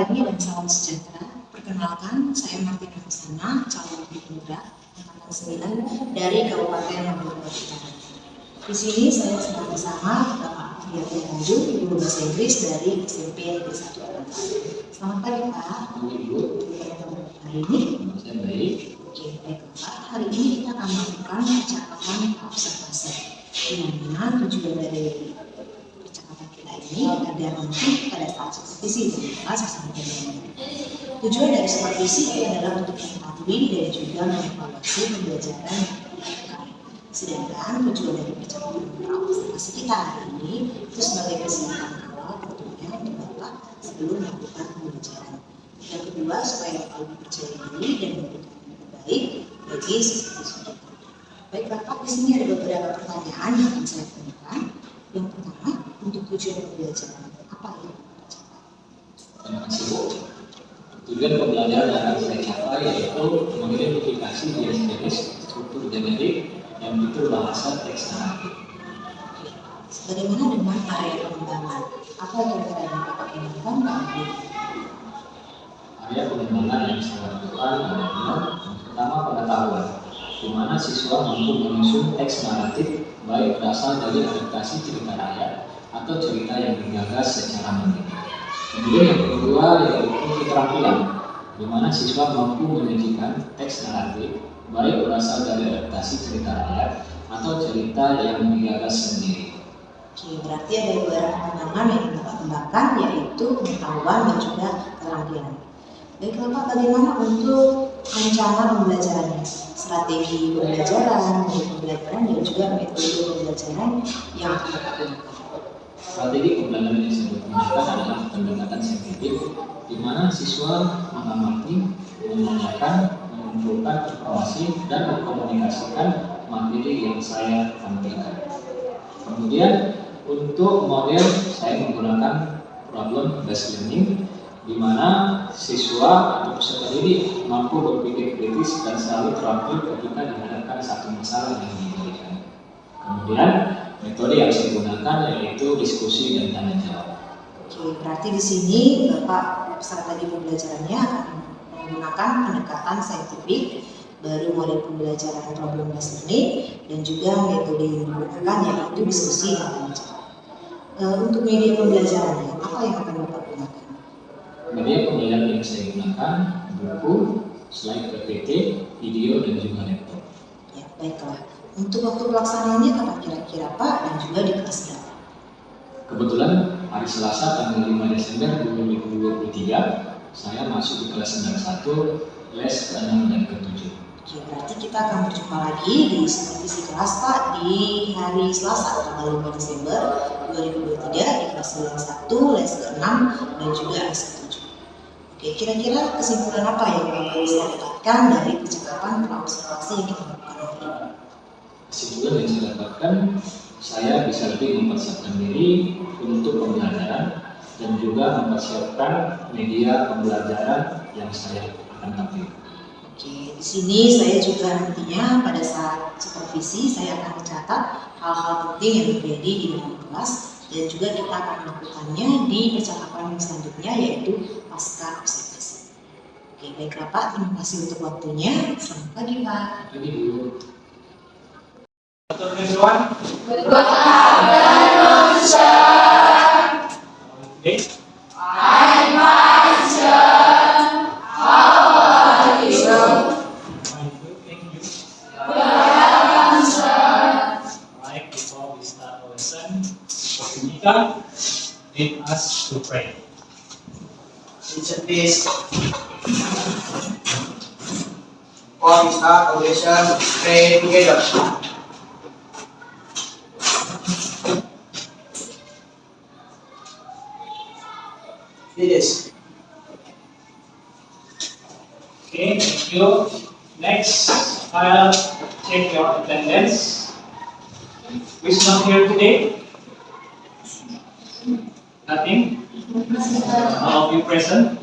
pagi dan salam sejahtera. Perkenalkan, saya Martina Husana, calon Penggerak Angkatan 9 dari Kabupaten Lombok Utara. Di sini saya sedang bersama Bapak Triadi Tanjung, Guru Bahasa Inggris dari SMP Negeri 1 Alangkah. Selamat pagi Pak. Hari ini? Oke, baik Pak. Hari ini kita akan melakukan percakapan observasi. Di mana tujuan dari percakapan kita ini agar nanti pada saat supervisi dan sesama dengan tujuan dari supervisi adalah untuk mengetahui dan juga mengevaluasi pembelajaran yang dilakukan. Sedangkan tujuan dari percakapan observasi kita hari ini itu sebagai persiapan awal tentunya untuk Bapak sebelum melakukan pembelajaran. Yang kedua, supaya Bapak lebih percaya diri dan memberikan yang terbaik bagi siswa-siswa kita. Baik Bapak, di sini ada beberapa pertanyaan yang akan saya tanyakan. Yang pertama, untuk tujuan pembelajaran apa yang dicapai? Terima kasih Bu. Tujuan pembelajaran yang akan saya capai yaitu mengidentifikasi jenis-jenis struktur generik yang butuh bahasa teks naratif. Bagaimana dengan area pengembangan? Apa kira-kira yang Bapak inginkan Pak? Area pengembangan yang saya lakukan adalah pertama pengetahuan, di mana siswa mampu menyusun teks naratif baik berasal dari adaptasi cerita rakyat atau cerita yang digagas secara mandiri. Kemudian yang kedua yaitu keterampilan, di mana siswa mampu menyajikan teks naratif baik berasal dari adaptasi cerita rakyat atau cerita yang digagas sendiri. Oke, berarti ada beberapa pengembangan yang Bapak kembangkan yaitu pengetahuan dan juga keterampilan. Baiklah Pak, bagaimana untuk rencana pembelajarannya? Strategi pembelajaran, dan juga metode pembelajaran yang akan Bapak gunakan. Strategi pembelajaran yang saya gunakan adalah pendekatan saintifik, di mana siswa mengamati, menanyakan, mengumpulkan informasi, dan mengkomunikasikan materi yang saya tampilkan. Kemudian untuk model saya menggunakan problem based learning, di mana siswa atau peserta didik mampu berpikir kritis dan selalu terampil ketika dihadapkan satu masalah yang diberikan. Kemudian metode yang saya gunakan yaitu diskusi dan tanya jawab. Oke, berarti di sini Bapak strategi pembelajarannya akan menggunakan pendekatan saintifik, baru model pembelajaran problem based learning, dan juga metode yang digunakan yaitu diskusi dan tanya jawab. Untuk media pembelajarannya, apa yang akan Bapak gunakan? Media pembelajaran yang saya gunakan buku, slide PPT, video, dan juga laptop. Ya, baiklah. Untuk waktu pelaksanaannya kapan kira-kira Pak dan juga di kelas berapa? Kebetulan hari Selasa tanggal 5 Desember 2023 saya masuk di kelas 91, les ke-6 dan ke-7. Oke, berarti kita akan berjumpa lagi di supervisi kelas Pak di hari Selasa tanggal 5 Desember 2023 di kelas 91, les ke-6 dan juga les ke-7. Oke, kira-kira kesimpulan apa yang Bapak bisa dapatkan dari percakapan praobservasi yang kita lakukan hari ini? Kesimpulan yang saya dapatkan, saya bisa lebih mempersiapkan diri untuk pembelajaran dan juga mempersiapkan media pembelajaran yang saya akan tampilkan. Oke, di sini saya juga nantinya pada saat supervisi saya akan mencatat hal-hal penting yang terjadi di dalam kelas dan juga kita akan melakukannya di percakapan selanjutnya yaitu pasca observasi. Oke, baiklah Pak, terima kasih untuk waktunya. Selamat pagi Pak. Jadi dulu. Good everyone. Good afternoon, sir. Okay. I'm fine, sir. How are you? Fine, good. Thank you. Welcome, sir. Right before we start our lesson, Monica lead us to pray. Teacher, please. Before we start our lesson, pray together. Finish. Okay, thank you. Next, I'll check your attendance. Who's not here today? Nothing? All of you present?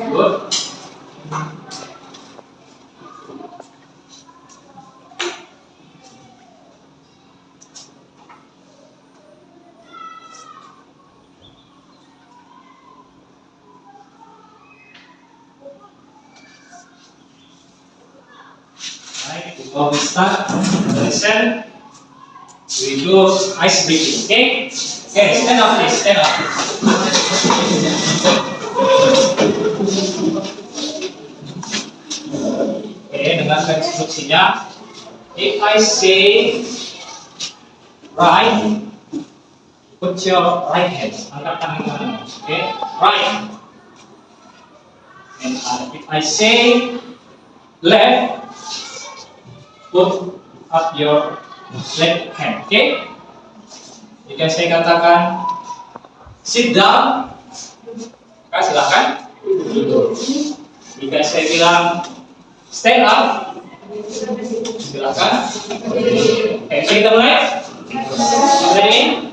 Good. Right, before we start the lesson, we do ice breathing. Okay? Okay, stand up please, stand up. Oke, dengarkan instruksinya. If I say right, put your right hand. Angkat tangan kanan. Okay, right. And if I say left, put up your left hand. Okay. Jika saya katakan sit down, maka silakan duduk. Jika saya bilang stand up, silakan. Oke, kita mulai. Ready?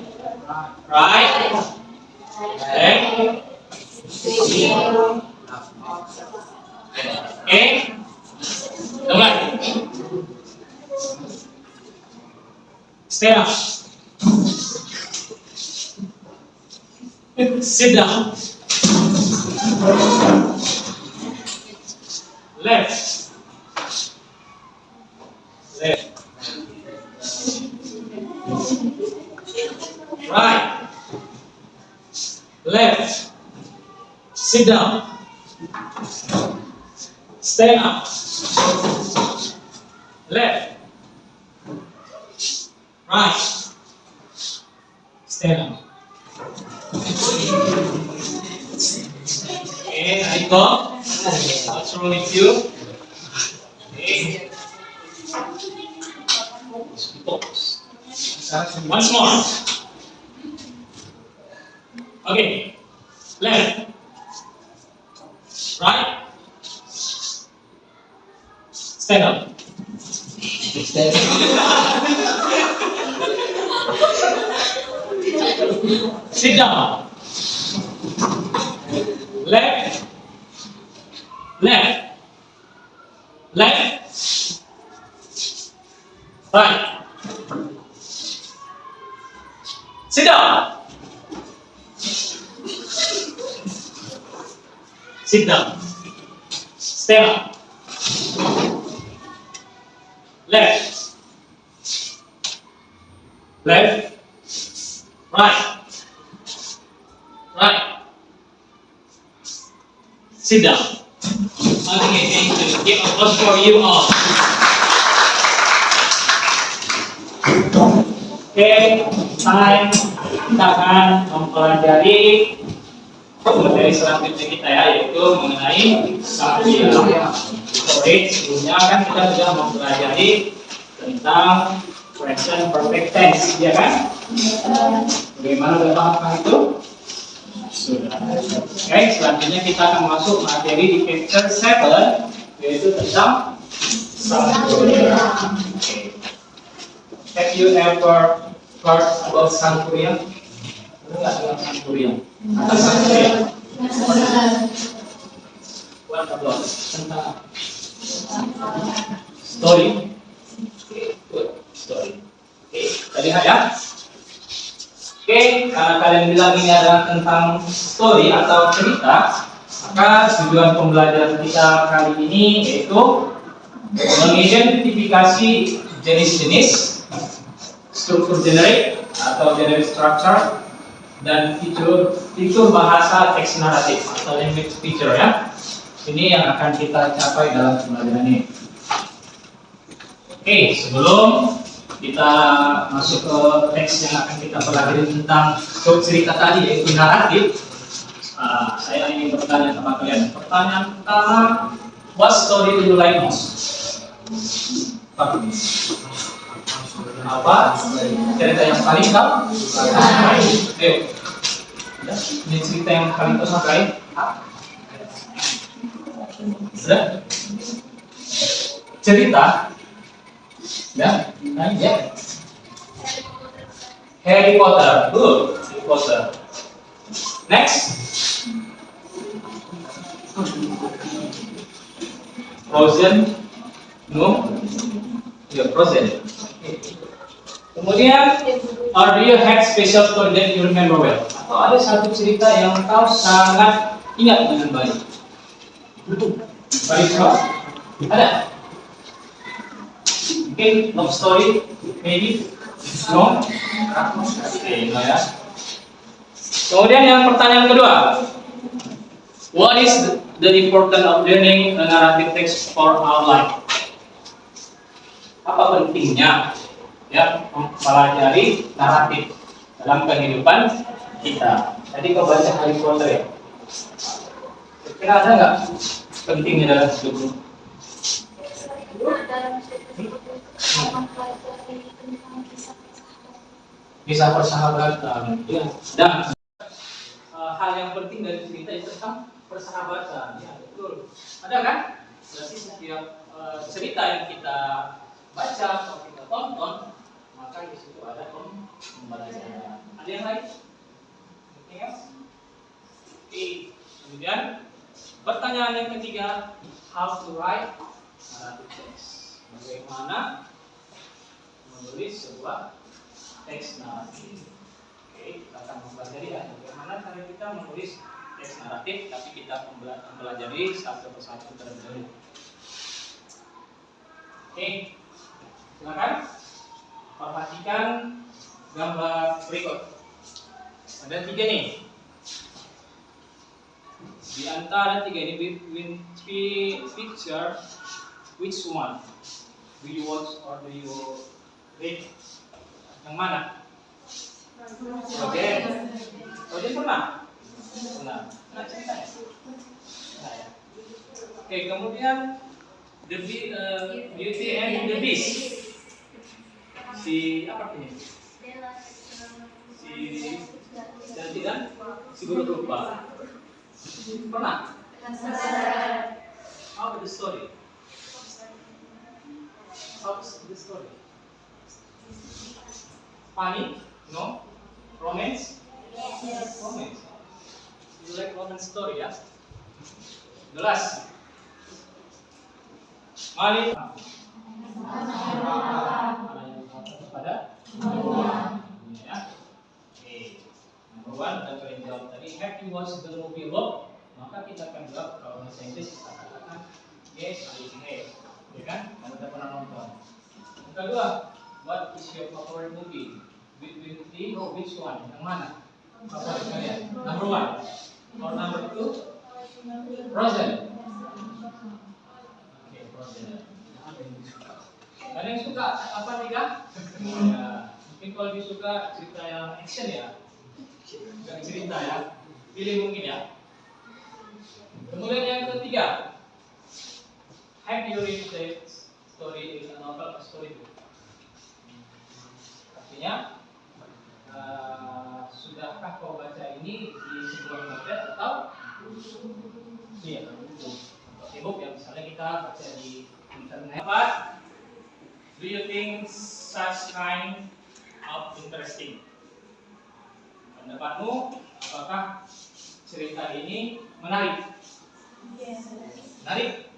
Right. Left. Oke. Kita mulai. Stand up. Sit down. Left. Left. Right. Left. Sit down. Stand up. Left. Right. Stand up. Okay, Aiko, what's wrong with you? Okay. Once more. Okay. Left. Right. Stand up. Sit down. Left. Left. Left. Right. Sit down. Sit down. Stand up. Left. Left. Right. Right. Sit down. Okay, thank you. Give applause for you all. Okay, time. Kita akan mempelajari materi selanjutnya kita ya, yaitu mengenai sambil storage. Sebelumnya kan kita sudah mempelajari tentang present perfect tense, ya kan? Bagaimana tentang itu? Sudah. Oke, selanjutnya kita akan masuk materi di chapter 7, yaitu tentang Sangkuriang. Okay. Have you ever heard about Sangkuriang? Enggak dengar Sangkuriang? Apa Sangkuriang? What about? Tentang story? Okay, good story. Okay, tadi ya. Oke, karena kalian bilang ini adalah tentang story atau cerita, maka tujuan pembelajaran kita kali ini yaitu mengidentifikasi jenis-jenis struktur generic atau generic structure dan fitur bahasa teks naratif atau language feature ya. Ini yang akan kita capai dalam pembelajaran ini. Oke, sebelum kita masuk ke teks yang akan kita pelajari tentang cerita tadi yaitu naratif, saya ingin bertanya sama kalian. Pertanyaan pertama, what story do you like most? Apa cerita yang paling kau sukai? Ayo, ini cerita yang paling kau sukai? Sudah? Cerita? Ya, ya. Harry Potter, good. Harry Potter. Next. Frozen, no. Ya, Frozen. Kemudian, or do you have special story that you remember well? Atau ada satu cerita yang kau sangat ingat dengan baik? Baik, kau? Ada? Okay, love story, maybe? No? Okay, no ya. Kemudian yang pertanyaan kedua, what is the importance of learning a narrative text for our life? Apa pentingnya ya mempelajari naratif dalam kehidupan kita? Tadi kau baca Harry Potter ya. Kira ada nggak pentingnya dalam hidupmu? Kisah persahabatan. Ya. Dan hal yang penting dari cerita itu tentang persahabatan. Ya betul. Ada kan? Berarti setiap cerita yang kita baca atau kita tonton, maka di situ ada pembelajaran. Ada yang lain? Oke, Oke. Kemudian pertanyaan yang ketiga, how to write narrative text. Bagaimana menulis sebuah teks naratif. Oke, kita akan mempelajari ya bagaimana cara kita menulis teks naratif, tapi kita mempelajari satu persatu terlebih dahulu. Oke, silakan perhatikan gambar berikut. Ada 3 nih. Di antara 3 ini, between picture, which one do you watch or do you read? Yang mana? Oke, pernah? Pernah cerita ya? Nah, ya. Oke, kemudian Beauty and the Beast. Si apa ini? Si cantik dan si buruk rupa. Pernah? How about the story? How's the story? Funny? No? Romance? Yes. Romance. You like romance story, ya? Jelas. Mari. Pada? Ya. Oke. Number 1 dan kalian jawab tadi. Have you watched the movie Love? Maka kita akan jawab kalau bahasa Inggris kita katakan yes, I have. Ya kan? Kamu sudah pernah nonton. Yang kedua, what is your favorite movie? Which one? Yang mana? Favorit kalian? Number 1 or number 2? Frozen. Oke, Frozen. Ada yang suka apa nih Kak? Ya, mungkin kalau lebih suka cerita yang action ya. Gak cerita ya. Pilih mungkin ya. Kemudian yang ketiga, have you read the story in a novel or storybook? Artinya, sudahkah kau baca ini di sebuah novel atau iya, e-book yang misalnya kita baca di internet? What do you think such kind of interesting? Pendapatmu, apakah cerita ini menarik? Menarik?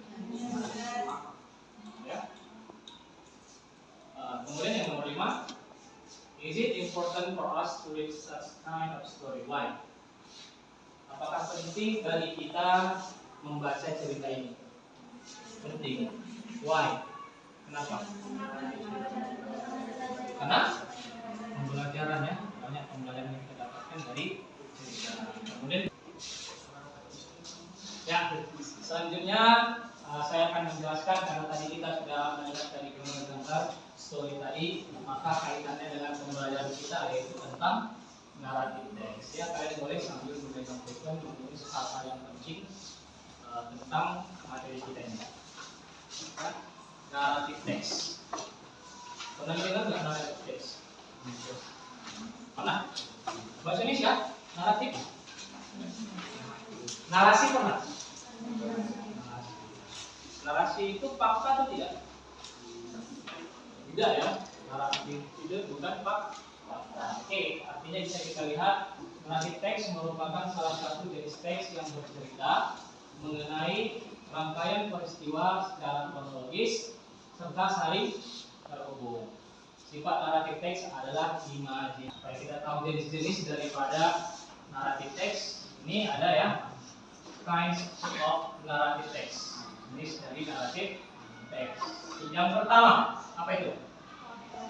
Ya. Kemudian yang nomor 5, is it important for us to read such kind of story? Why? Apakah penting bagi kita membaca cerita ini? Penting. Why? Kenapa? Karena pembelajaran ya, banyak pembelajaran yang kita dapatkan dari cerita. Kemudian ya, selanjutnya saya akan menjelaskan karena tadi kita sudah melihat dari gambar story tadi, maka kaitannya dengan pembelajaran kita yaitu tentang naratif teks. Ya, kalian boleh sambil memegang pulpen menulis hal-hal yang penting tentang materi kita ini. Naratif teks. Pernah dengar nggak naratif teks? Pernah? Bahasa Indonesia? Naratif? Narasi pernah? Narasi itu fakta atau tidak? Tidak ya. Narasi itu bukan fakta. Oke, artinya bisa kita lihat naratif teks merupakan salah satu jenis teks yang bercerita mengenai rangkaian peristiwa secara kronologis serta saling terhubung. Sifat naratif teks adalah imajinasi. Supaya kita tahu jenis-jenis daripada naratif teks, ini ada ya kinds of narrative text. Jenis dari naratif konteks. Yang pertama, apa itu?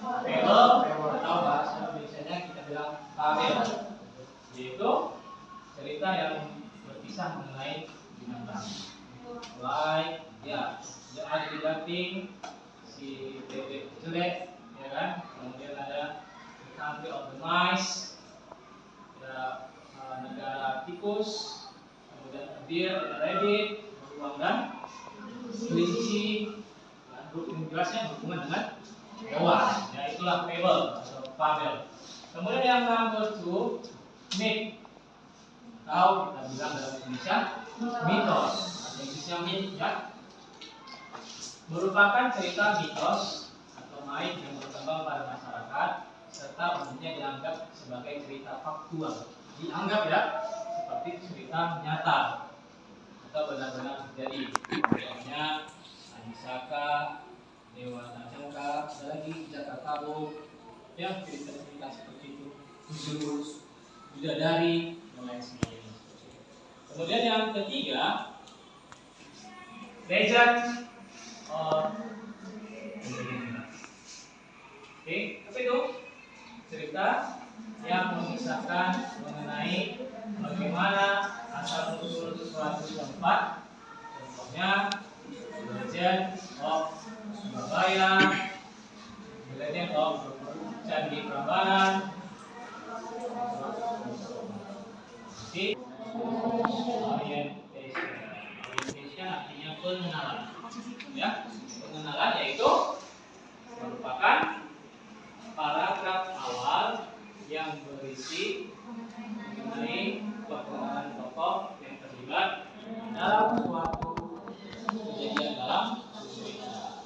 Fable atau bahasa biasanya kita bilang fabel, yaitu cerita yang berkisah mengenai binatang. Mulai ya ada didamping si bebek jelek, ya kan? Kemudian ada The Country of the Mice, ada negara tikus, kemudian a deer, ada rabbit, beruang dan kelinci. Yang jelasnya berhubungan dengan hewan, ya itulah fable atau fabel. Kemudian yang nomor 2, myth, atau kita bilang dalam Indonesia mitos, atau Inggrisnya myth, ya, merupakan cerita mitos atau myth yang berkembang pada masyarakat serta umumnya dianggap sebagai cerita faktual, dianggap ya seperti cerita nyata atau benar-benar terjadi. Contohnya Anisaka, Dewa Najangka, ada lagi Jakarta Book, ya cerita-cerita seperti itu, Kudus, Bidadari, dan lain sebagainya. Kemudian yang ketiga, legend or oke, apa itu? Cerita yang mengisahkan mengenai bagaimana asal usul suatu tempat. Contohnya Legend of Surabaya, Legend of Candi Prambanan. Orientation artinya pengenalan, ya, pengenalan yaitu merupakan paragraf awal yang berisi mengenai perkenalan tokoh yang terlibat dalam suatu kejadian dalam cerita.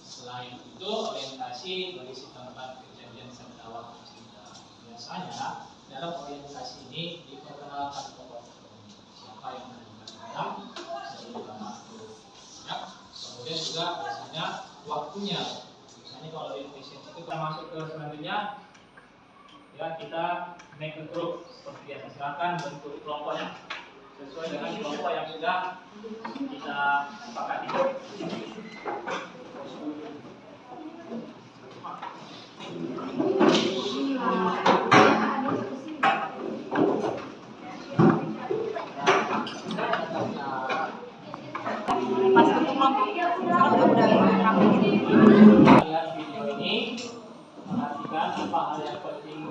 Selain itu, orientasi berisi tempat kejadian serta waktu cerita. Biasanya dalam orientasi ini diperkenalkan tokoh siapa yang terlibat dalam cerita itu. Ya. Kemudian juga biasanya waktunya. Misalnya kalau orientation itu kita masuk ke selanjutnya, ya kita make a group seperti biasa. Silakan bentuk kelompoknya sesuai dengan kelompok yang sudah kita sepakati. Pas bentuk kelompok, sekarang udah Lihat video ini, perhatikan apa hal yang penting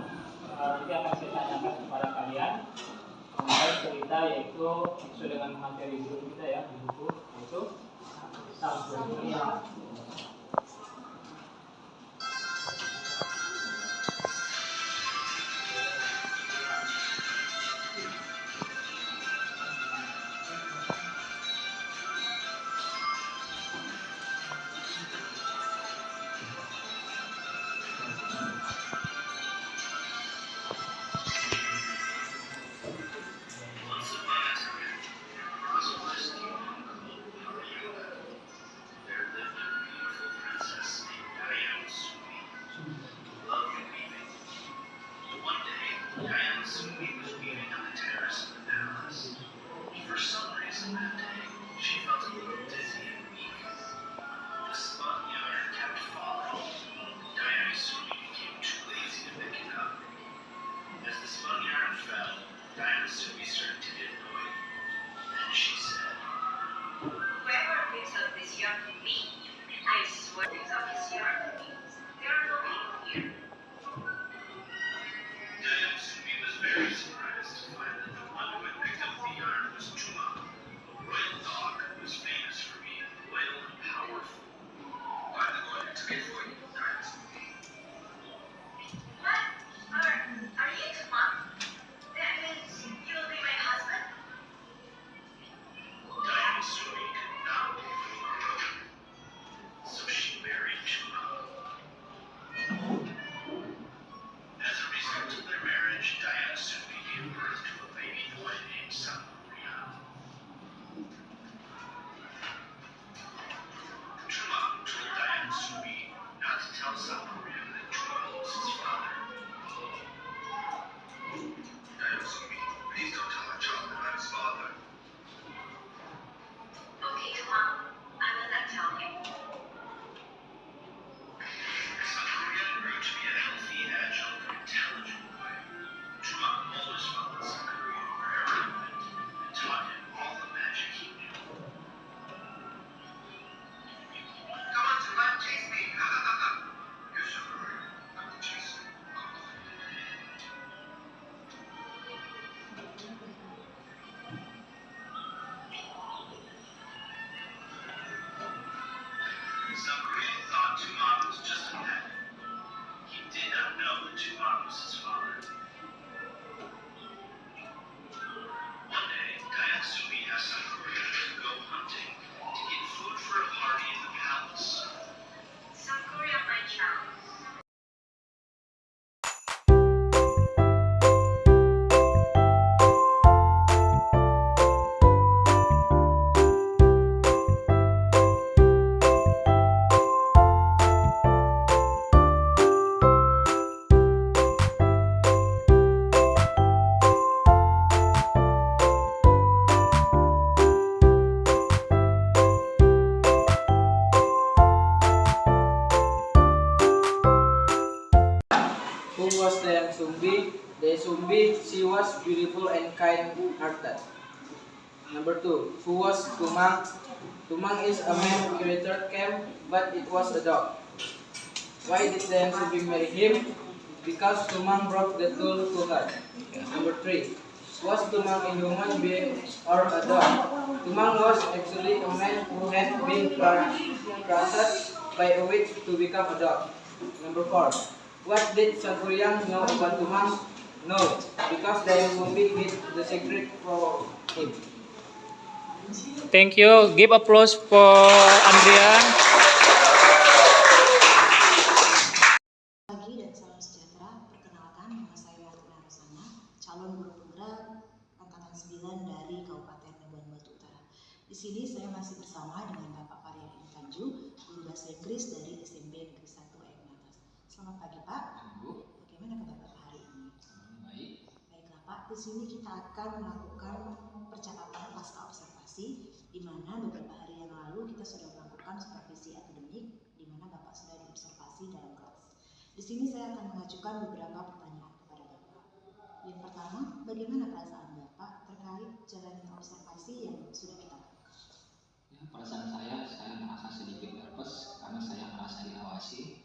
nanti akan saya tanyakan kepada kalian mengenai cerita, yaitu sesuai dengan materi guru kita ya di buku, yaitu Sang Dunia. Who was the Sumbi? The Sumbi, she was beautiful and kind-hearted. Number 2. Who was Tumang? Tumang is a man who returned camp, but it was a dog. Why did the Sumbi marry him? Because Tumang brought the tool to her. Number 3. Was Tumang a human being or a dog? Tumang was actually a man who had been crushed by a witch to become a dog. Number 4. What did Sangkuriang know about Tumang? No, because the Sumbi hid the secret from him. Thank you. Give applause for Andrian. Pagi dan salam sejahtera. Perkenalkan, nama saya Martina Rosana, calon guru penggerak angkatan 9 dari Kabupaten Labuan Batu Utara. Di sini saya masih bersama dengan Bapak Faryadi Tanju, guru bahasa Inggris dari SMP Negeri 1 Aignatas. Selamat pagi Pak. Bagaimana kabar Bapak hari ini? Baik. Baiklah Pak, di sini kita akan melakukan percakapan pasca observasi, di mana beberapa hari yang lalu kita sudah melakukan supervisi akademik, di mana Bapak sudah diobservasi dalam kelas. Di sini saya akan mengajukan beberapa pertanyaan kepada Bapak. Yang pertama, bagaimana perasaan Bapak terkait jalannya observasi yang sudah kita lakukan? Ya, perasaan saya merasa sedikit nervous karena saya merasa diawasi.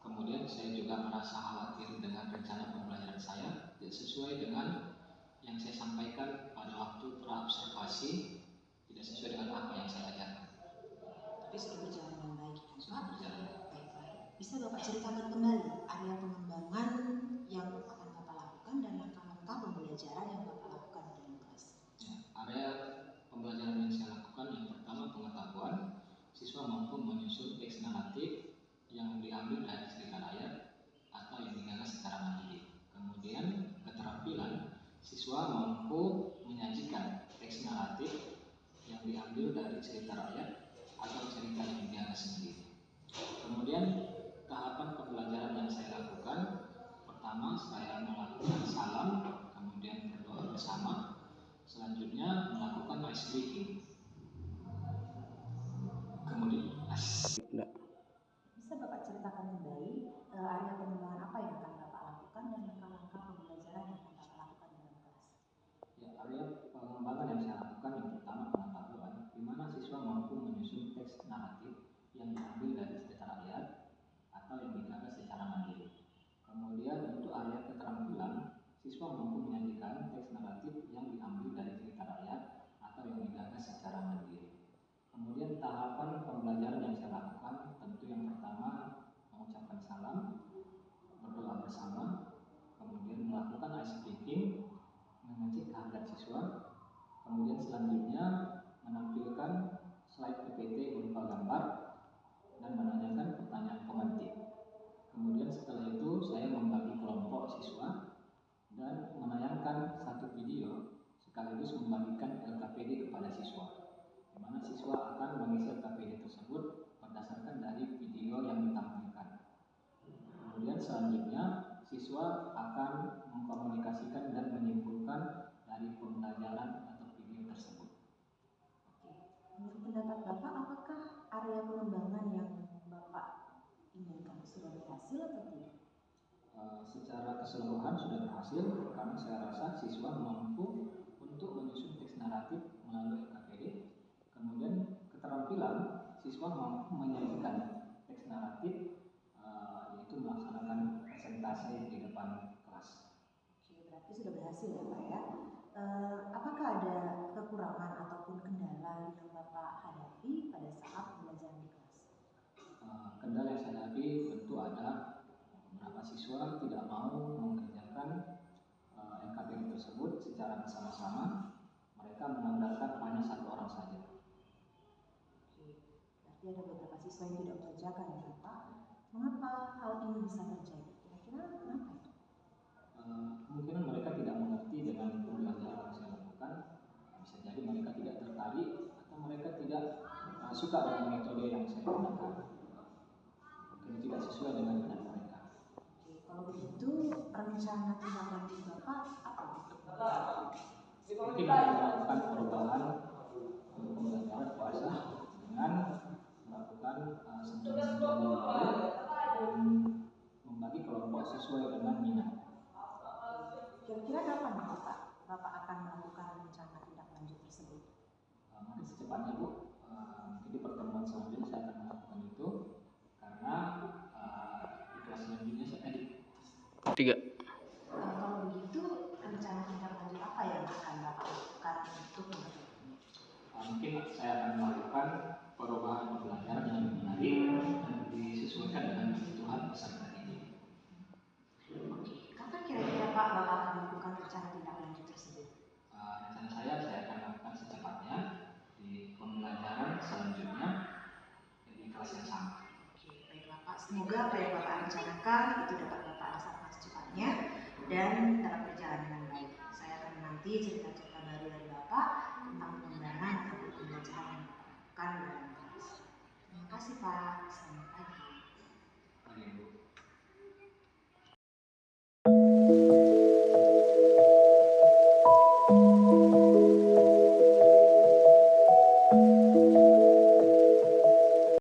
Kemudian saya juga merasa khawatir dengan rencana pembelajaran saya tidak sesuai dengan yang saya sampaikan pada waktu praobservasi, tidak sesuai dengan apa yang saya ajarkan. Tapi sudah berjalan dengan baik kan Sudah Pak? berjalan. Baik. Bisa Bapak ceritakan kembali area pengembangan yang akan Bapak lakukan dan langkah-langkah pembelajaran yang Bapak lakukan di dalam kelas? Ya, area pembelajaran yang saya lakukan yang pertama pengetahuan, siswa mampu menyusun teks naratif yang diambil dari cerita rakyat atau yang digagas secara mandiri. Kemudian keterampilan, siswa mampu menyajikan teks naratif yang diambil dari cerita rakyat atau cerita yang digagas sendiri. Kemudian tahapan pembelajaran yang saya lakukan, pertama saya melakukan salam, kemudian berdoa bersama, selanjutnya melakukan ice breaking. Kemudian Bisa Bapak ceritakan kembali area pengembangan apa yang akan Bapak lakukan dan langkah-langkah pembelajaran yang akan Bapak lakukan dalam kelas? ya, area pengembangan yang saya lakukan yang pertama pengetahuan, di mana siswa mampu menyusun teks naratif yang diambil dari cerita rakyat atau yang digagas secara mandiri. Kemudian untuk area keterampilan, siswa mampu menyajikan teks naratif yang diambil dari cerita rakyat atau yang digagas secara mandiri. Kemudian tahapan pembelajaran yang saya lakukan, tentu yang pertama mengucapkan salam, berdoa bersama, kemudian melakukan ice breaking, mengecek kehadiran siswa, kemudian selanjutnya menampilkan slide PPT berupa gambar dan menanyakan pertanyaan pemantik. Kemudian setelah itu saya membagi kelompok siswa dan menayangkan satu video sekaligus membagikan LKPD kepada siswa, di mana siswa akan mengisi LKPD tersebut berdasarkan dari video yang ditampilkan. Kemudian selanjutnya siswa akan mengkomunikasikan dan menyimpulkan dari pembelajaran atau video tersebut. Menurut pendapat Bapak, apakah area pengembangan yang Bapak inginkan sudah berhasil atau tidak? Secara keseluruhan sudah berhasil karena saya rasa siswa mampu untuk menyusun teks naratif melalui LKPD. Kemudian keterampilan, siswa mampu menyajikan teks naratif yaitu melaksanakan presentasi di depan kelas. Oke, berarti sudah berhasil ya Pak ya. Apakah ada kekurangan ataupun kendala yang Bapak hadapi pada saat pembelajaran di kelas? Kendala yang saya hadapi tentu ada beberapa siswa tidak mau mengerjakan LKPD tersebut secara bersama-sama. Mereka mengandalkan hanya satu orang saja. Oke, berarti ada beberapa siswa yang tidak mengerjakan ya Pak. Mengapa hal ini bisa terjadi? Kira-kira kenapa itu? Kemungkinan mereka tidak mengerti dengan pembelajaran yang saya lakukan. Bisa jadi mereka tidak tertarik atau mereka tidak suka dengan metode yang saya gunakan. Mungkin tidak sesuai dengan minat mereka. Oke, kalau begitu rencana tindak lanjut Bapak apa untuk Mungkin melakukan perubahan pembelajaran puasa dengan melakukan sentuhan-sentuhan yang baru dan membagi kelompok sesuai dengan minat. Kira-kira kapan Bapak akan melakukan rencana tindak lanjut tersebut? Mungkin secepatnya Bu, mungkin di pertemuan selanjutnya saya akan melakukan itu karena di kelas selanjutnya saya edit. 3. Kalau begitu, rencana tindak lanjut apa yang akan Bapak lakukan untuk memperbaiki? Mungkin saya akan melakukan perubahan pembelajaran yang lebih menarik dan disesuaikan dengan kebutuhan peserta didik. Oke, kapan kira-kira Pak Bapak akan melakukan rencana tindak lanjut tersebut? Rencana saya akan lakukan secepatnya di pembelajaran selanjutnya di kelas yang sama. Oke, baiklah Pak. Semoga apa yang Bapak rencanakan itu dapat Bapak laksanakan secepatnya dan dapat berjalan dengan baik. Saya akan menanti cerita-cerita baru dari Bapak tentang pengembangan ataupun pembelajaran yang Bapak lakukan dalam kelas. Terima kasih Pak.